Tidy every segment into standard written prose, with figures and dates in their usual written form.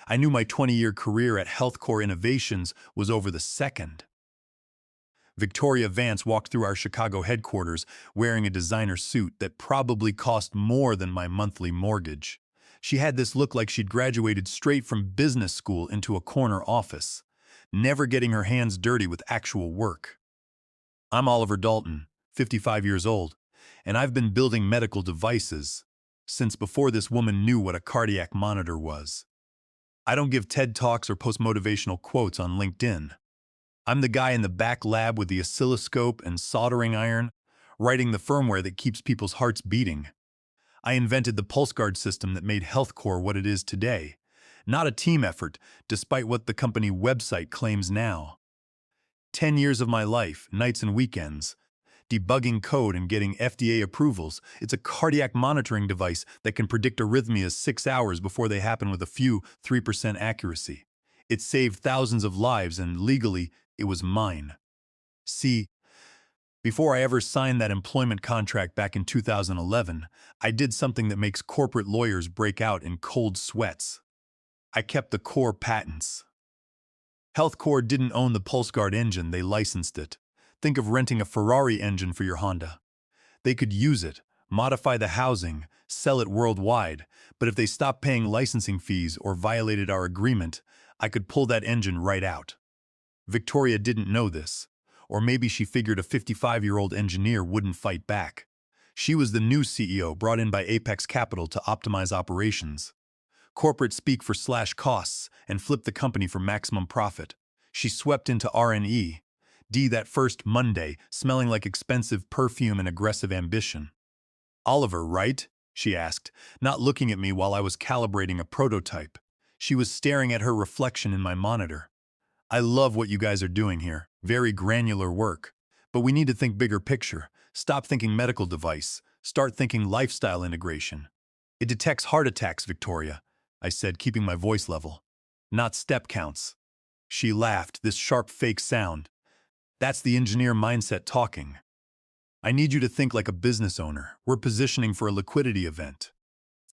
I knew my 20-year career at Healthcore Innovations was over the second. Victoria Vance walked through our Chicago headquarters wearing a designer suit that probably cost more than my monthly mortgage. She had this look like she'd graduated straight from business school into a corner office, never getting her hands dirty with actual work. I'm Oliver Dalton, 55 years old, and I've been building medical devices since before this woman knew what a cardiac monitor was. I don't give TED Talks or post motivational quotes on LinkedIn. I'm the guy in the back lab with the oscilloscope and soldering iron, writing the firmware that keeps people's hearts beating. I invented the pulse guard system that made healthcare what it is today. Not a team effort, despite what the company website claims now. 10 years of my life, nights and weekends, debugging code and getting FDA approvals. It's a cardiac monitoring device that can predict arrhythmias 6 hours before they happen with a few 3% accuracy. It saved thousands of lives and legally, it was mine. See, before I ever signed that employment contract back in 2011, I did something that makes corporate lawyers break out in cold sweats. I kept the core patents. Healthcore didn't own the PulseGuard engine, they licensed it. Think of renting a Ferrari engine for your Honda. They could use it, modify the housing, sell it worldwide, but if they stopped paying licensing fees or violated our agreement, I could pull that engine right out. Victoria didn't know this, or maybe she figured a 55-year-old engineer wouldn't fight back. She was the new CEO brought in by Apex Capital to optimize operations. Corporate speak for slash costs and flip the company for maximum profit. She swept into R&E, that first Monday, smelling like expensive perfume and aggressive ambition. Oliver, right? She asked, not looking at me while I was calibrating a prototype. She was staring at her reflection in my monitor. I love what you guys are doing here. Very granular work. But we need to think bigger picture. Stop thinking medical device. Start thinking lifestyle integration. It detects heart attacks, Victoria, I said, keeping my voice level. Not step counts. She laughed, this sharp fake sound. That's the engineer mindset talking. I need you to think like a business owner. We're positioning for a liquidity event.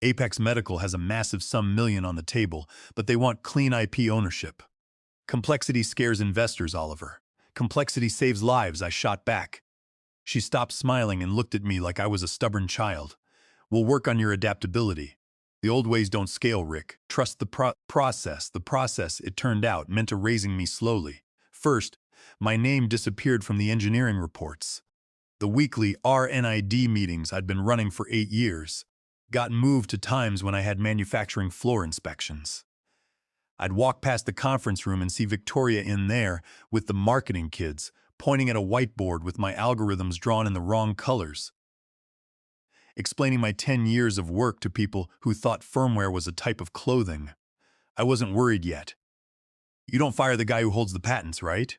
Apex Medical has a massive sum million on the table, but they want clean IP ownership. Complexity scares investors, Oliver. Complexity saves lives, I shot back. She stopped smiling and looked at me like I was a stubborn child. We'll work on your adaptability. The old ways don't scale, Rick. Trust the process. The process, it turned out, meant erasing me slowly. First, my name disappeared from the engineering reports. The weekly RNID meetings I'd been running for 8 years got moved to times when I had manufacturing floor inspections. I'd walk past the conference room and see Victoria in there with the marketing kids, pointing at a whiteboard with my algorithms drawn in the wrong colors, explaining my 10 years of work to people who thought firmware was a type of clothing. I wasn't worried yet. You don't fire the guy who holds the patents, right?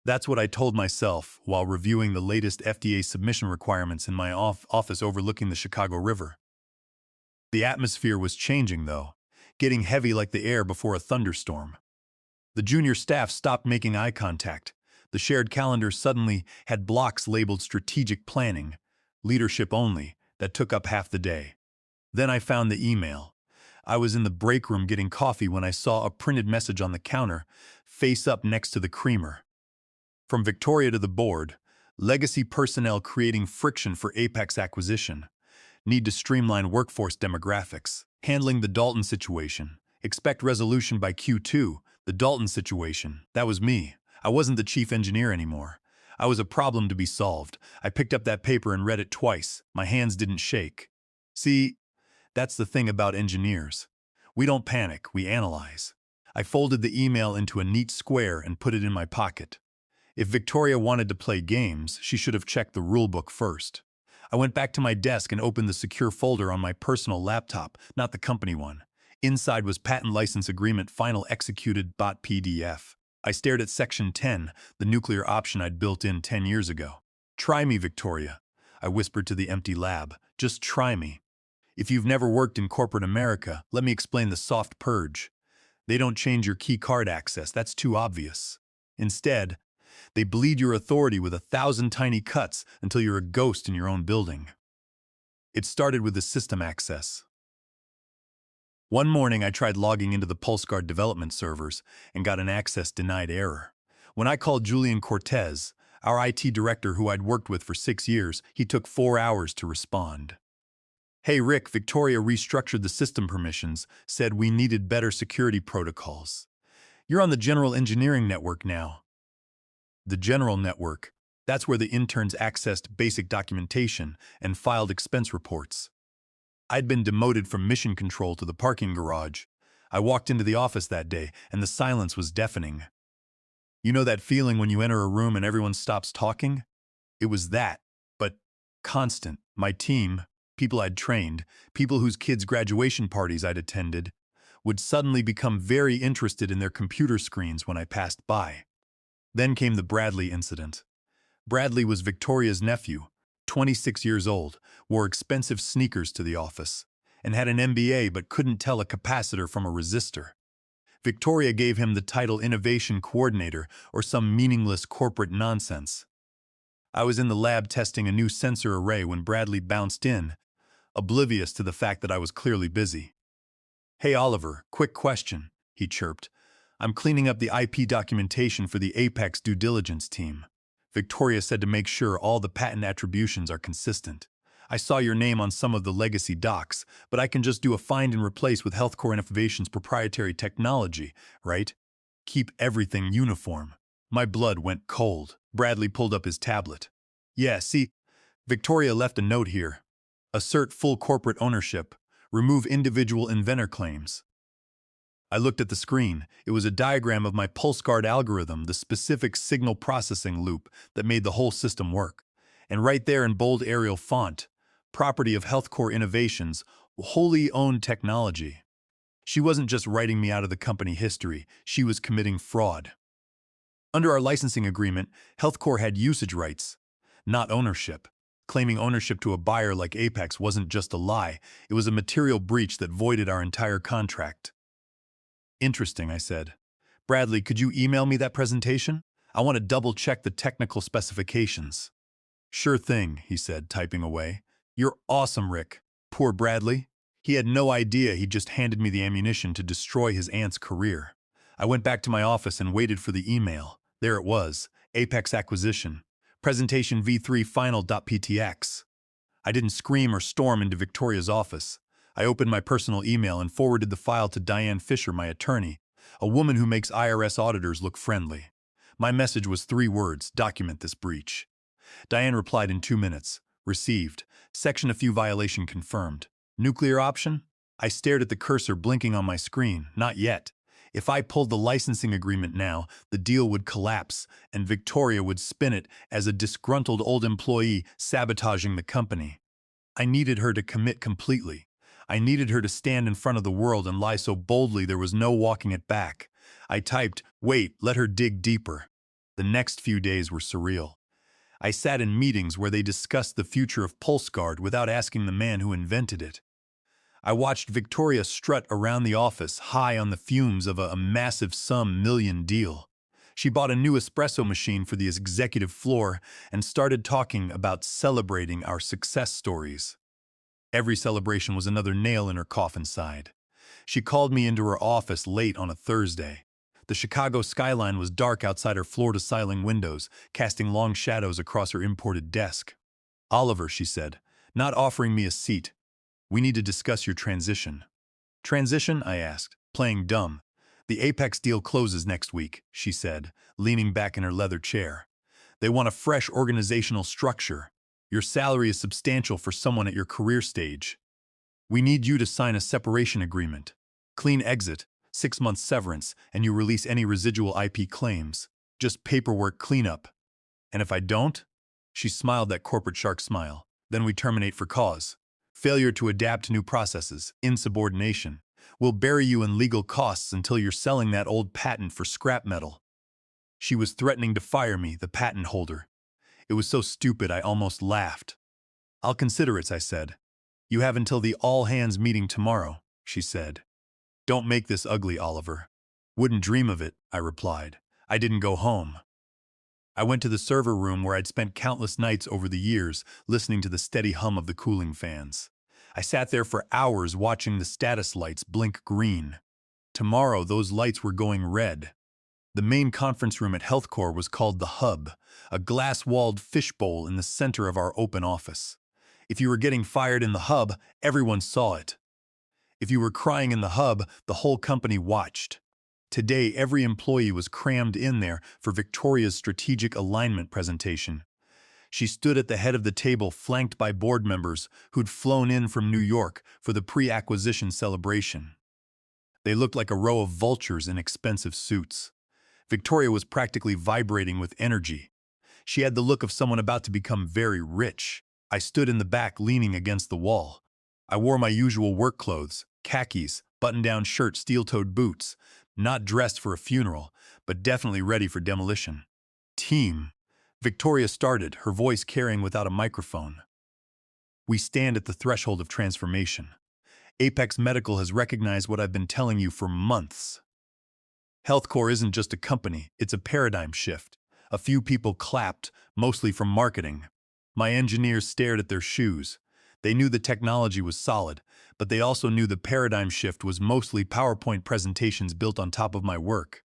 That's what I told myself while reviewing the latest FDA submission requirements in my office overlooking the Chicago River. The atmosphere was changing, though, getting heavy like the air before a thunderstorm. The junior staff stopped making eye contact. The shared calendar suddenly had blocks labeled strategic planning, leadership only, that took up half the day. Then I found the email. I was in the break room getting coffee when I saw a printed message on the counter, face up next to the creamer. From Victoria to the board, legacy personnel creating friction for Apex acquisition. Need to streamline workforce demographics. Handling the Dalton situation. Expect resolution by Q2. The Dalton situation. That was me. I wasn't the chief engineer anymore. I was a problem to be solved. I picked up that paper and read it twice. My hands didn't shake. See, that's the thing about engineers. We don't panic, we analyze. I folded the email into a neat square and put it in my pocket. If Victoria wanted to play games, she should have checked the rulebook first. I went back to my desk and opened the secure folder on my personal laptop, not the company one. Inside was patent license agreement final executed .pdf. I stared at section 10, the nuclear option I'd built in 10 years ago. Try me, Victoria, I whispered to the empty lab. Just try me. If you've never worked in corporate America, let me explain the soft purge. They don't change your key card access, that's too obvious. Instead, they bleed your authority with 1,000 tiny cuts until you're a ghost in your own building. It started with the system access. One morning, I tried logging into the PulseGuard development servers and got an access denied error. When I called Julian Cortez, our IT director who I'd worked with for 6 years, he took 4 hours to respond. Hey Rick, Victoria restructured the system permissions, said we needed better security protocols. You're on the general engineering network now. The general network, that's where the interns accessed basic documentation and filed expense reports. I'd been demoted from mission control to the parking garage. I walked into the office that day, and the silence was deafening. You know that feeling when you enter a room and everyone stops talking? It was that, but constant. My team, people I'd trained, people whose kids' graduation parties I'd attended, would suddenly become very interested in their computer screens when I passed by. Then came the Bradley incident. Bradley was Victoria's nephew, 26 years old, wore expensive sneakers to the office, and had an MBA but couldn't tell a capacitor from a resistor. Victoria gave him the title Innovation Coordinator or some meaningless corporate nonsense. I was in the lab testing a new sensor array when Bradley bounced in, oblivious to the fact that I was clearly busy. Hey Oliver, quick question, he chirped. I'm cleaning up the IP documentation for the Apex due diligence team. Victoria said to make sure all the patent attributions are consistent. I saw your name on some of the legacy docs, but I can just do a find and replace with Healthcore Innovations' proprietary technology, right? Keep everything uniform. My blood went cold. Bradley pulled up his tablet. Yeah, see, Victoria left a note here. Assert full corporate ownership. Remove individual inventor claims. I looked at the screen. It was a diagram of my PulseGuard algorithm, the specific signal processing loop that made the whole system work. And right there in bold Arial font, property of Healthcore Innovations, wholly owned technology. She wasn't just writing me out of the company history, she was committing fraud. Under our licensing agreement, Healthcore had usage rights, not ownership. Claiming ownership to a buyer like Apex wasn't just a lie, it was a material breach that voided our entire contract. Interesting, I said. Bradley, could you email me that presentation? I want to double-check the technical specifications. Sure thing, he said, typing away. You're awesome, Rick. Poor Bradley. He had no idea he'd just handed me the ammunition to destroy his aunt's career. I went back to my office and waited for the email. There it was, Apex Acquisition. Presentation V3 Final.ptx. I didn't scream or storm into Victoria's office. I opened my personal email and forwarded the file to Diane Fisher, my attorney, a woman who makes IRS auditors look friendly. My message was 3 words: document this breach. Diane replied in 2 minutes. Received. Section a few violation confirmed. Nuclear option? I stared at the cursor blinking on my screen. Not yet. If I pulled the licensing agreement now, the deal would collapse, and Victoria would spin it as a disgruntled old employee sabotaging the company. I needed her to commit completely. I needed her to stand in front of the world and lie so boldly there was no walking it back. I typed, wait, let her dig deeper. The next few days were surreal. I sat in meetings where they discussed the future of PulseGuard without asking the man who invented it. I watched Victoria strut around the office, high on the fumes of a massive sum million deal. She bought a new espresso machine for the executive floor and started talking about celebrating our success stories. Every celebration was another nail in her coffin side. She called me into her office late on a Thursday. The Chicago skyline was dark outside her floor-to-ceiling windows, casting long shadows across her imported desk. Oliver, she said, not offering me a seat. We need to discuss your transition. Transition? I asked, playing dumb. The Apex deal closes next week, she said, leaning back in her leather chair. They want a fresh organizational structure. Your salary is substantial for someone at your career stage. We need you to sign a separation agreement. Clean exit, 6 months severance, and you release any residual IP claims. Just paperwork cleanup. And if I don't? She smiled that corporate shark smile. Then we terminate for cause. Failure to adapt to new processes, insubordination. We'll bury you in legal costs until you're selling that old patent for scrap metal. She was threatening to fire me, the patent holder. It was so stupid I almost laughed. I'll consider it, I said. You have until the all-hands meeting tomorrow, she said. Don't make this ugly, Oliver. Wouldn't dream of it, I replied. I didn't go home. I went to the server room where I'd spent countless nights over the years listening to the steady hum of the cooling fans. I sat there for hours watching the status lights blink green. Tomorrow, those lights were going red. The main conference room at HealthCore was called the Hub, a glass-walled fishbowl in the center of our open office. If you were getting fired in the Hub, everyone saw it. If you were crying in the Hub, the whole company watched. Today, every employee was crammed in there for Victoria's strategic alignment presentation. She stood at the head of the table, flanked by board members who'd flown in from New York for the pre-acquisition celebration. They looked like a row of vultures in expensive suits. Victoria was practically vibrating with energy. She had the look of someone about to become very rich. I stood in the back, leaning against the wall. I wore my usual work clothes, khakis, button-down shirt, steel-toed boots, not dressed for a funeral, but definitely ready for demolition. Team. Victoria started, her voice carrying without a microphone. We stand at the threshold of transformation. Apex Medical has recognized what I've been telling you for months. HealthCore isn't just a company, it's a paradigm shift. A few people clapped, mostly from marketing. My engineers stared at their shoes. They knew the technology was solid, but they also knew the paradigm shift was mostly PowerPoint presentations built on top of my work.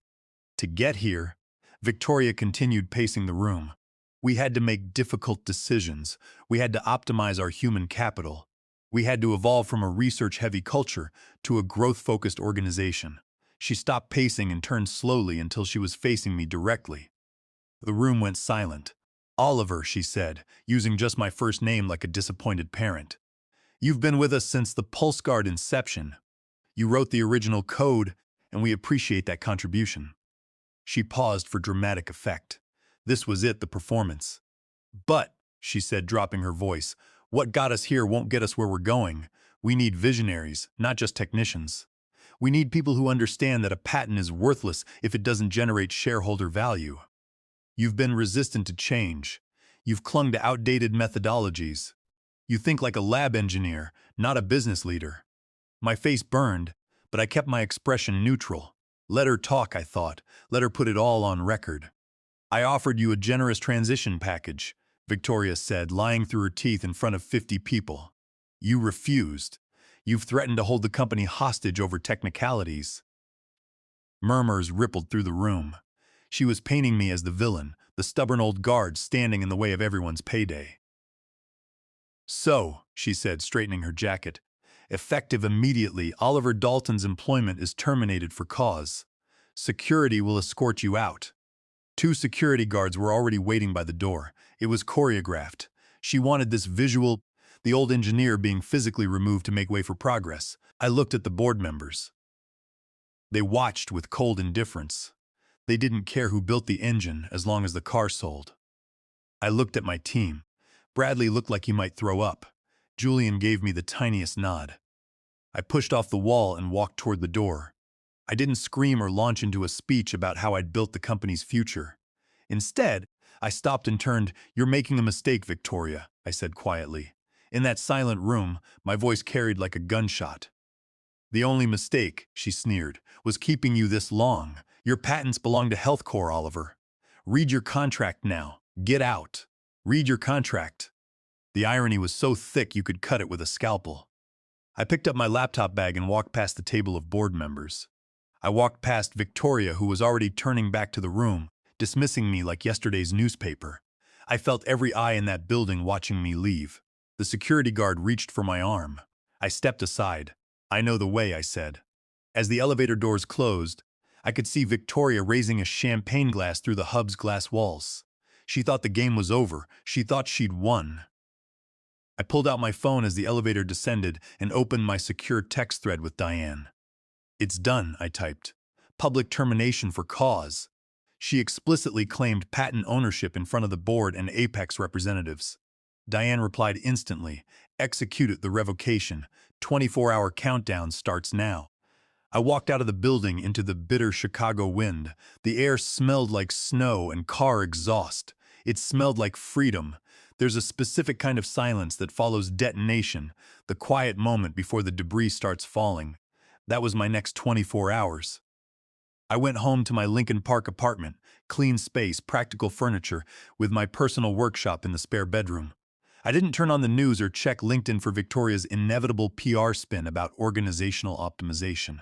To get here, Victoria continued pacing the room. We had to make difficult decisions. We had to optimize our human capital. We had to evolve from a research-heavy culture to a growth-focused organization. She stopped pacing and turned slowly until she was facing me directly. The room went silent. "Oliver," she said, using just my first name like a disappointed parent. "You've been with us since the Pulse Guard inception. You wrote the original code, and we appreciate that contribution." She paused for dramatic effect. This was it, the performance. "But," she said, dropping her voice, "what got us here won't get us where we're going. We need visionaries, not just technicians. We need people who understand that a patent is worthless if it doesn't generate shareholder value. You've been resistant to change. You've clung to outdated methodologies. You think like a lab engineer, not a business leader." My face burned, but I kept my expression neutral. Let her talk, I thought. Let her put it all on record. "I offered you a generous transition package," Victoria said, lying through her teeth in front of 50 people. "You refused. You've threatened to hold the company hostage over technicalities." Murmurs rippled through the room. She was painting me as the villain, the stubborn old guard standing in the way of everyone's payday. "So," she said, straightening her jacket, "effective immediately, Oliver Dalton's employment is terminated for cause. Security will escort you out." 2 security guards were already waiting by the door. It was choreographed. She wanted this visual, the old engineer being physically removed to make way for progress. I looked at the board members. They watched with cold indifference. They didn't care who built the engine as long as the car sold. I looked at my team. Bradley looked like he might throw up. Julian gave me the tiniest nod. I pushed off the wall and walked toward the door. I didn't scream or launch into a speech about how I'd built the company's future. Instead, I stopped and turned. "You're making a mistake, Victoria," I said quietly. In that silent room, my voice carried like a gunshot. "The only mistake," she sneered, "was keeping you this long. Your patents belong to HealthCore, Oliver. Read your contract now. Get out. Read your contract." The irony was so thick you could cut it with a scalpel. I picked up my laptop bag and walked past the table of board members. I walked past Victoria, who was already turning back to the room, dismissing me like yesterday's newspaper. I felt every eye in that building watching me leave. The security guard reached for my arm. I stepped aside. "I know the way," I said. As the elevator doors closed, I could see Victoria raising a champagne glass through the hub's glass walls. She thought the game was over. She thought she'd won. I pulled out my phone as the elevator descended and opened my secure text thread with Diane. "It's done," I typed. "Public termination for cause." She explicitly claimed patent ownership in front of the board and Apex representatives. Diane replied instantly, "Executed the revocation. 24-hour countdown starts now." I walked out of the building into the bitter Chicago wind. The air smelled like snow and car exhaust. It smelled like freedom. There's a specific kind of silence that follows detonation, the quiet moment before the debris starts falling. That was my next 24 hours. I went home to my Lincoln Park apartment, clean space, practical furniture, with my personal workshop in the spare bedroom. I didn't turn on the news or check LinkedIn for Victoria's inevitable PR spin about organizational optimization.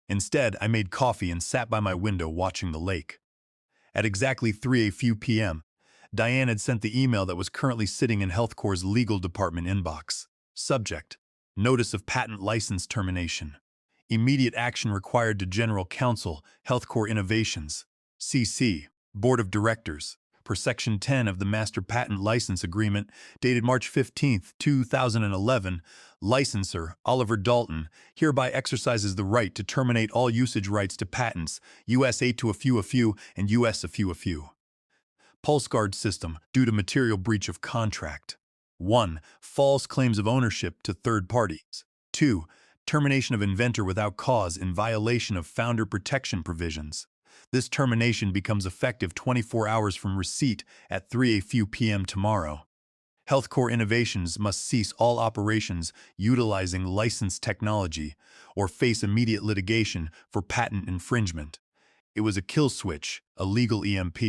Instead, I made coffee and sat by my window watching the lake. At exactly 3 a few p.m., Diane had sent the email that was currently sitting in HealthCore's legal department inbox. Subject: Notice of patent license termination. Immediate action required to General Counsel, HealthCore Innovations, CC, Board of Directors, per Section 10 of the Master Patent License Agreement, dated March 15, 2011, licensor Oliver Dalton hereby exercises the right to terminate all usage rights to patents, US 8 to a few, and US a few. Pulse Guard system due to material breach of contract. 1. False claims of ownership to third parties. 2. Termination of inventor without cause in violation of founder protection provisions. This termination becomes effective 24 hours from receipt at 3 a few p.m. tomorrow. HealthCore Innovations must cease all operations utilizing licensed technology or face immediate litigation for patent infringement. It was a kill switch, a legal EMP.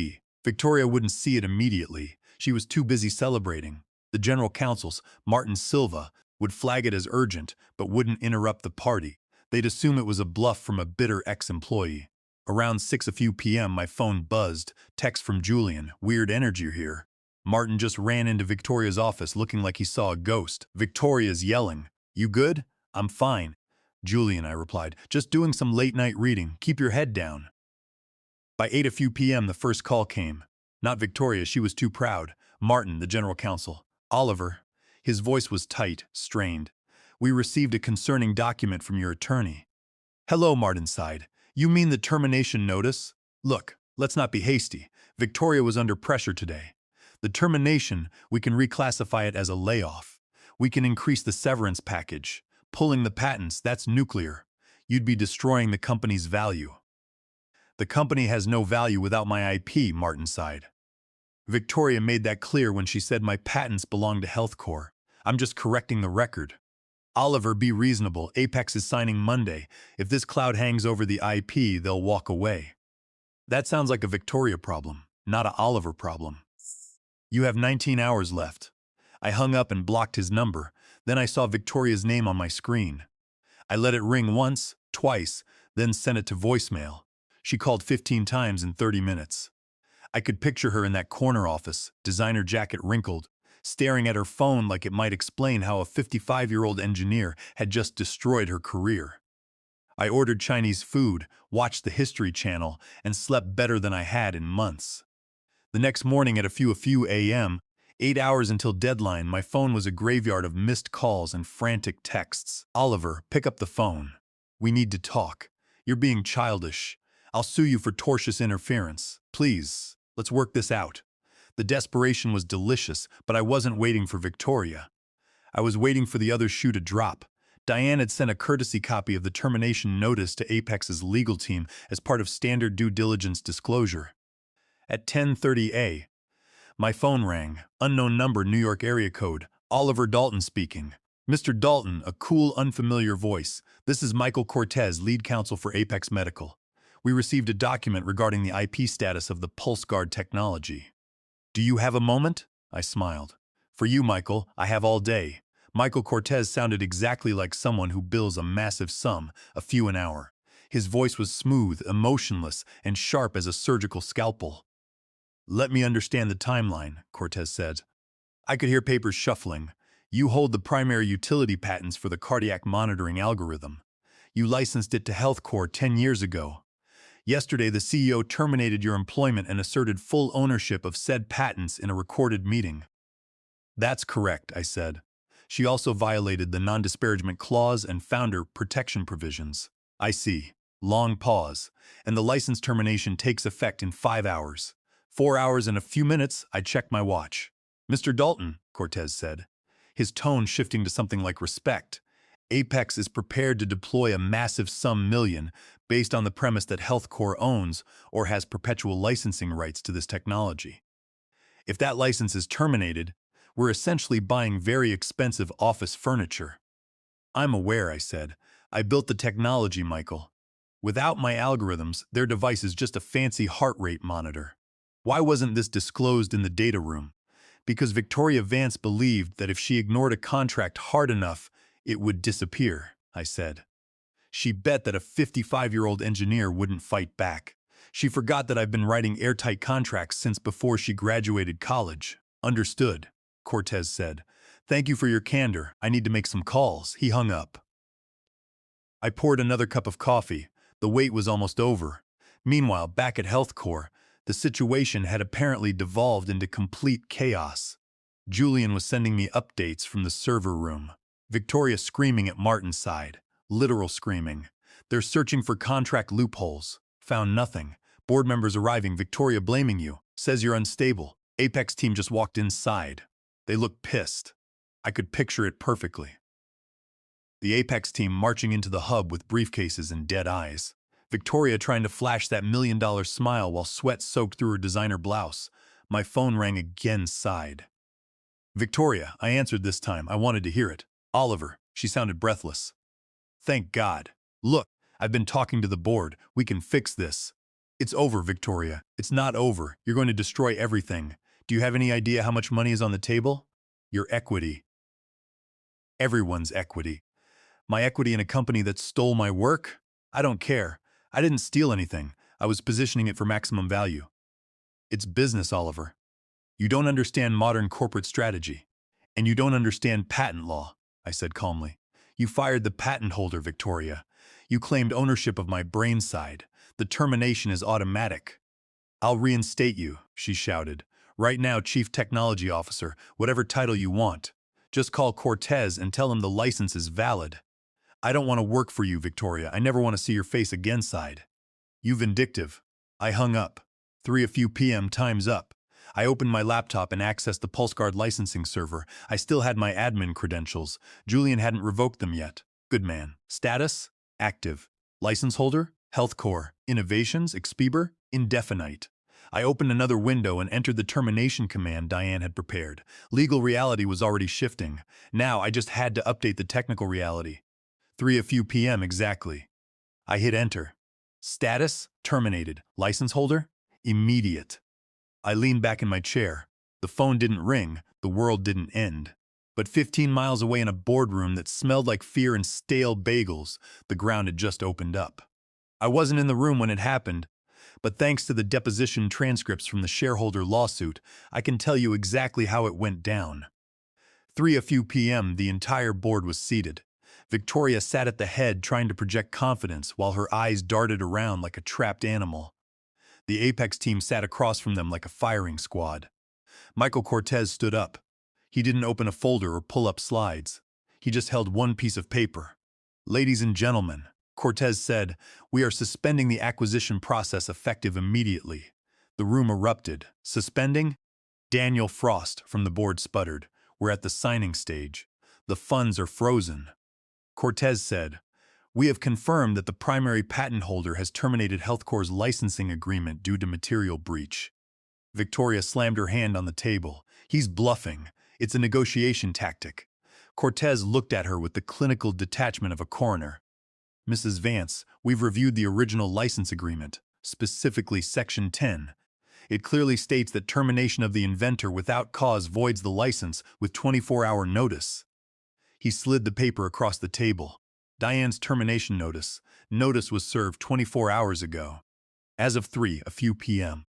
Victoria wouldn't see it immediately. She was too busy celebrating. The general counsel's, Martin Silva, would flag it as urgent, but wouldn't interrupt the party. They'd assume it was a bluff from a bitter ex-employee. Around 6 a few p.m., my phone buzzed. Text from Julian. Weird energy here. Martin just ran into Victoria's office looking like he saw a ghost. Victoria's yelling. You good? I'm fine. Julian, I replied. Just doing some late-night reading. Keep your head down. By 8 a few p.m., the first call came. Not Victoria, she was too proud. Martin, the general counsel. Oliver. His voice was tight, strained. We received a concerning document from your attorney. Hello, Martin sighed. You mean the termination notice? Look, let's not be hasty. Victoria was under pressure today. The termination, we can reclassify it as a layoff. We can increase the severance package. Pulling the patents, that's nuclear. You'd be destroying the company's value. The company has no value without my IP, Martin sighed. Victoria made that clear when she said my patents belong to HealthCore. I'm just correcting the record. Oliver, be reasonable. Apex is signing Monday. If this cloud hangs over the IP, they'll walk away. That sounds like a Victoria problem, not a Oliver problem. You have 19 hours left. I hung up and blocked his number. Then I saw Victoria's name on my screen. I let it ring once, twice, then sent it to voicemail. She called 15 times in 30 minutes. I could picture her in that corner office, designer jacket wrinkled, staring at her phone like it might explain how a 55-year-old engineer had just destroyed her career. I ordered Chinese food, watched the History Channel, and slept better than I had in months. The next morning at a few a.m., 8 hours until deadline, my phone was a graveyard of missed calls and frantic texts. Oliver, pick up the phone. We need to talk. You're being childish. I'll sue you for tortious interference. Please, let's work this out. The desperation was delicious, but I wasn't waiting for Victoria. I was waiting for the other shoe to drop. Diane had sent a courtesy copy of the termination notice to Apex's legal team as part of standard due diligence disclosure. At 10:30 a.m., my phone rang. Unknown number, New York area code. Oliver Dalton speaking. Mr. Dalton, a cool, unfamiliar voice. This is Michael Cortez, lead counsel for Apex Medical. We received a document regarding the IP status of the Pulse Guard technology. Do you have a moment? I smiled. For you, Michael, I have all day. Michael Cortez sounded exactly like someone who bills a massive sum, a few an hour. His voice was smooth, emotionless, and sharp as a surgical scalpel. Let me understand the timeline, Cortez said. I could hear papers shuffling. You hold the primary utility patents for the cardiac monitoring algorithm. You licensed it to HealthCore 10 years ago. Yesterday, the CEO terminated your employment and asserted full ownership of said patents in a recorded meeting. That's correct, I said. She also violated the non-disparagement clause and founder protection provisions. I see. Long pause. And the license termination takes effect in 5 hours. 4 hours and a few minutes, I checked my watch. Mr. Dalton, Cortez said, his tone shifting to something like respect. Apex is prepared to deploy a massive sum million based on the premise that HealthCore owns or has perpetual licensing rights to this technology. If that license is terminated, we're essentially buying very expensive office furniture. I'm aware, I said. I built the technology, Michael. Without my algorithms, their device is just a fancy heart rate monitor. Why wasn't this disclosed in the data room? Because Victoria Vance believed that if she ignored a contract hard enough, it would disappear, I said. She bet that a 55-year-old engineer wouldn't fight back. She forgot that I've been writing airtight contracts since before she graduated college. Understood, Cortez said. Thank you for your candor. I need to make some calls. He hung up. I poured another cup of coffee. The wait was almost over. Meanwhile, back at HealthCore, the situation had apparently devolved into complete chaos. Julian was sending me updates from the server room. Victoria screaming at Martin's side. Literal screaming. They're searching for contract loopholes. Found nothing. Board members arriving. Victoria blaming you. Says you're unstable. Apex team just walked inside. They looked pissed. I could picture it perfectly. The Apex team marching into the hub with briefcases and dead eyes. Victoria trying to flash that $1,000,000 smile while sweat soaked through her designer blouse. My phone rang again, sighed. Victoria, I answered this time. I wanted to hear it. Oliver, she sounded breathless. Thank God. Look, I've been talking to the board. We can fix this. It's over, Victoria. It's not over. You're going to destroy everything. Do you have any idea how much money is on the table? Your equity. Everyone's equity. My equity in a company that stole my work? I don't care. I didn't steal anything. I was positioning it for maximum value. It's business, Oliver. You don't understand modern corporate strategy. And you don't understand patent law, I said calmly. You fired the patent holder, Victoria. You claimed ownership of my brain side. The termination is automatic. I'll reinstate you, she shouted. Right now, Chief Technology Officer, whatever title you want. Just call Cortez and tell him the license is valid. I don't want to work for you, Victoria. I never want to see your face again, sighed. You vindictive. I hung up. 3 a few p.m. time's up. I opened my laptop and accessed the PulseGuard licensing server. I still had my admin credentials. Julian hadn't revoked them yet. Good man. Status? Active. License holder? HealthCore. Innovations? Expeber? Indefinite. I opened another window and entered the termination command Diane had prepared. Legal reality was already shifting. Now I just had to update the technical reality. 3 a few p.m. exactly. I hit enter. Status? Terminated. License holder? Immediate. I leaned back in my chair. The phone didn't ring. The world didn't end. But 15 miles away in a boardroom that smelled like fear and stale bagels, the ground had just opened up. I wasn't in the room when it happened, but thanks to the deposition transcripts from the shareholder lawsuit, I can tell you exactly how it went down. 3 a few p.m., the entire board was seated. Victoria sat at the head trying to project confidence while her eyes darted around like a trapped animal. The Apex team sat across from them like a firing squad. Michael Cortez stood up. He didn't open a folder or pull up slides. He just held one piece of paper. Ladies and gentlemen, Cortez said, we are suspending the acquisition process effective immediately. The room erupted. Suspending? Daniel Frost from the board sputtered. We're at the signing stage. The funds are frozen. Cortez said, we have confirmed that the primary patent holder has terminated HealthCore's licensing agreement due to material breach. Victoria slammed her hand on the table. He's bluffing. It's a negotiation tactic. Cortez looked at her with the clinical detachment of a coroner. Mrs. Vance, we've reviewed the original license agreement, specifically Section 10. It clearly states that termination of the inventor without cause voids the license with 24-hour notice. He slid the paper across the table. Diane's termination notice. Notice was served 24 hours ago. As of 3 a few p.m.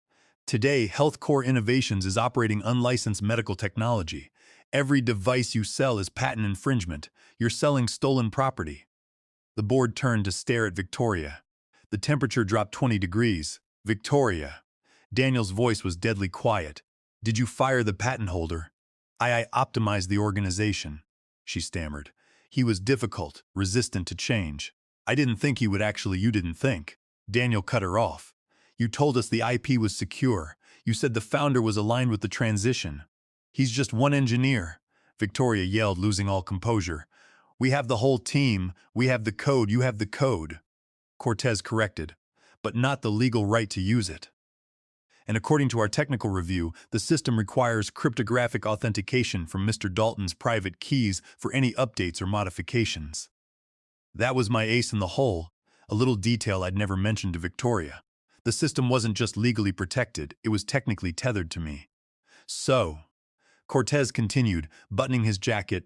Today, HealthCore Innovations is operating unlicensed medical technology. Every device you sell is patent infringement. You're selling stolen property. The board turned to stare at Victoria. The temperature dropped 20 degrees. Victoria. Daniel's voice was deadly quiet. Did you fire the patent holder? I optimized the organization, she stammered. He was difficult, resistant to change. I didn't think he would actually. You didn't think. Daniel cut her off. You told us the IP was secure. You said the founder was aligned with the transition. He's just one engineer, Victoria yelled, losing all composure. We have the whole team. We have the code. You have the code. Cortez corrected, but not the legal right to use it. And according to our technical review, the system requires cryptographic authentication from Mr. Dalton's private keys for any updates or modifications. That was my ace in the hole, a little detail I'd never mentioned to Victoria. The system wasn't just legally protected, it was technically tethered to me. So, Cortez continued, buttoning his jacket.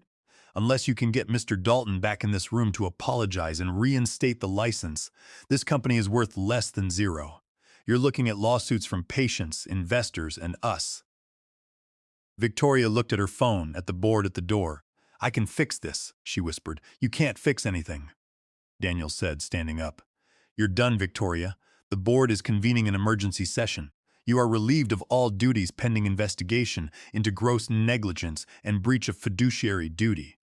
Unless you can get Mr. Dalton back in this room to apologize and reinstate the license, this company is worth less than zero. You're looking at lawsuits from patients, investors, and us. Victoria looked at her phone at the board at the door. I can fix this, she whispered. You can't fix anything, Daniel said, standing up. You're done, Victoria. The board is convening an emergency session. You are relieved of all duties pending investigation into gross negligence and breach of fiduciary duty.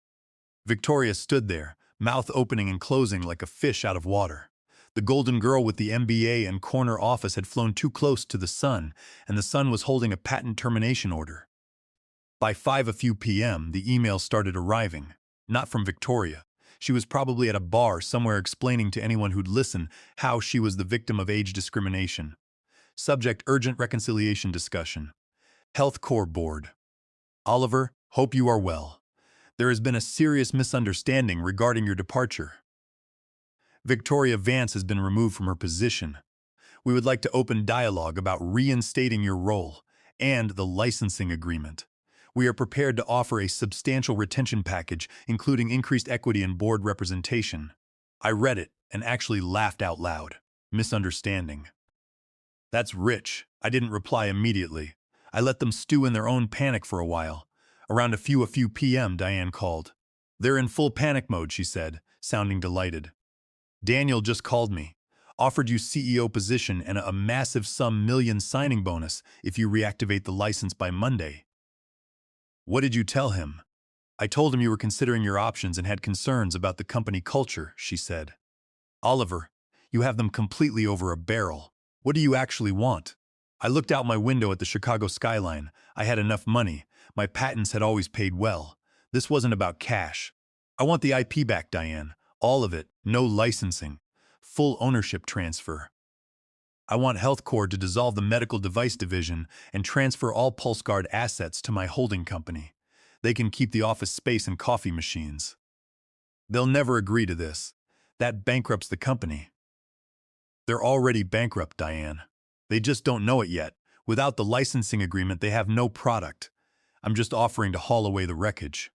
Victoria stood there, mouth opening and closing like a fish out of water. The golden girl with the MBA and corner office had flown too close to the sun, and the sun was holding a patent termination order. By 5 p.m., the email started arriving. Not from Victoria. She was probably at a bar somewhere explaining to anyone who'd listen how she was the victim of age discrimination. Subject: urgent reconciliation discussion. Health Corps Board. Oliver, hope you are well. There has been a serious misunderstanding regarding your departure. Victoria Vance has been removed from her position. We would like to open dialogue about reinstating your role and the licensing agreement. We are prepared to offer a substantial retention package, including increased equity and board representation. I read it and actually laughed out loud. Misunderstanding. That's rich. I didn't reply immediately. I let them stew in their own panic for a while. Around a few p.m., Diane called. They're in full panic mode, she said, sounding delighted. Daniel just called me. Offered you CEO position and a massive sum million signing bonus if you reactivate the license by Monday. What did you tell him? I told him you were considering your options and had concerns about the company culture, she said. Oliver, you have them completely over a barrel. What do you actually want? I looked out my window at the Chicago skyline. I had enough money. My patents had always paid well. This wasn't about cash. I want the IP back, Diane. All of it. No licensing. Full ownership transfer. I want Health Corps to dissolve the medical device division and transfer all PulseGuard assets to my holding company. They can keep the office space and coffee machines. They'll never agree to this. That bankrupts the company. They're already bankrupt, Diane. They just don't know it yet. Without the licensing agreement, they have no product. I'm just offering to haul away the wreckage.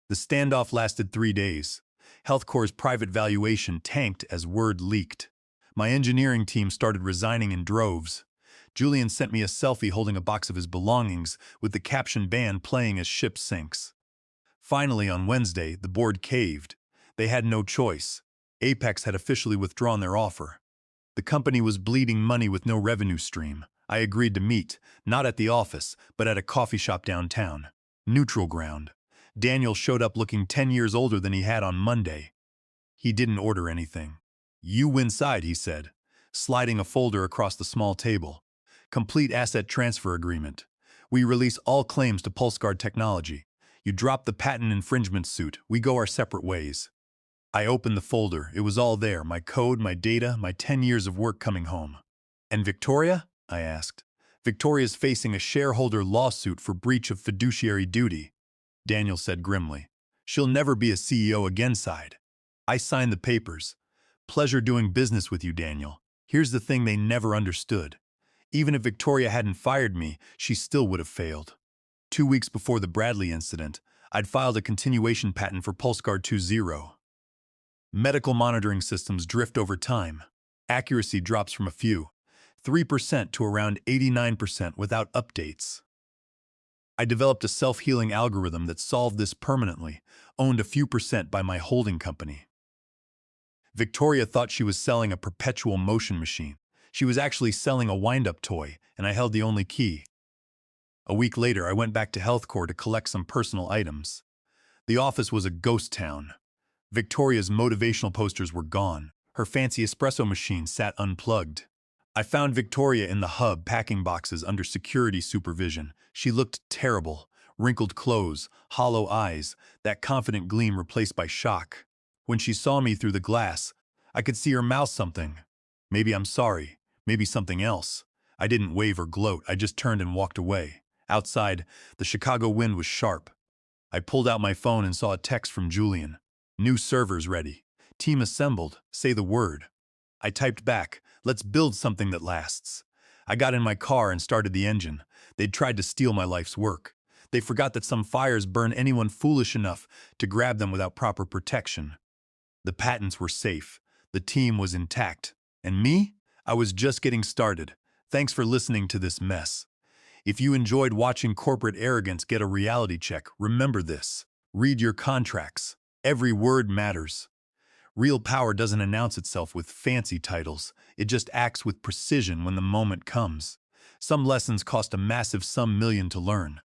The standoff lasted 3 days. Health Corps' private valuation tanked as word leaked. My engineering team started resigning in droves. Julian sent me a selfie holding a box of his belongings with the caption band playing as ship sinks. Finally, on Wednesday, the board caved. They had no choice. Apex had officially withdrawn their offer. The company was bleeding money with no revenue stream. I agreed to meet, not at the office, but at a coffee shop downtown. Neutral ground. Daniel showed up looking 10 years older than he had on Monday. He didn't order anything. You inside, he said, sliding a folder across the small table. Complete asset transfer agreement. We release all claims to PulseGuard technology. You drop the patent infringement suit. We go our separate ways. I opened the folder. It was all there, my code, my data, my 10 years of work coming home. And Victoria? I asked. Victoria's facing a shareholder lawsuit for breach of fiduciary duty, Daniel said grimly. She'll never be a CEO again, sighed. I signed the papers. Pleasure doing business with you, Daniel. Here's the thing they never understood. Even if Victoria hadn't fired me, she still would have failed. 2 weeks before the Bradley incident, I'd filed a continuation patent for PulseGuard 2.0. Medical monitoring systems drift over time. Accuracy drops from a few 3% to around 89% without updates. I developed a self-healing algorithm that solved this permanently, owned a few percent by my holding company. Victoria thought she was selling a perpetual motion machine. She was actually selling a wind-up toy, and I held the only key. A week later, I went back to Health Corps to collect some personal items. The office was a ghost town. Victoria's motivational posters were gone. Her fancy espresso machine sat unplugged. I found Victoria in the hub packing boxes under security supervision. She looked terrible. Wrinkled clothes, hollow eyes, that confident gleam replaced by shock. When she saw me through the glass, I could see her mouth something. Maybe I'm sorry, maybe something else. I didn't wave or gloat, I just turned and walked away. Outside, the Chicago wind was sharp. I pulled out my phone and saw a text from Julian. New servers ready. Team assembled. Say the word. I typed back, let's build something that lasts. I got in my car and started the engine. They'd tried to steal my life's work. They forgot that some fires burn anyone foolish enough to grab them without proper protection. The patents were safe, the team was intact, and me? I was just getting started. Thanks for listening to this mess. If you enjoyed watching corporate arrogance get a reality check, remember this. Read your contracts. Every word matters. Real power doesn't announce itself with fancy titles. It just acts with precision when the moment comes. Some lessons cost a massive some million to learn.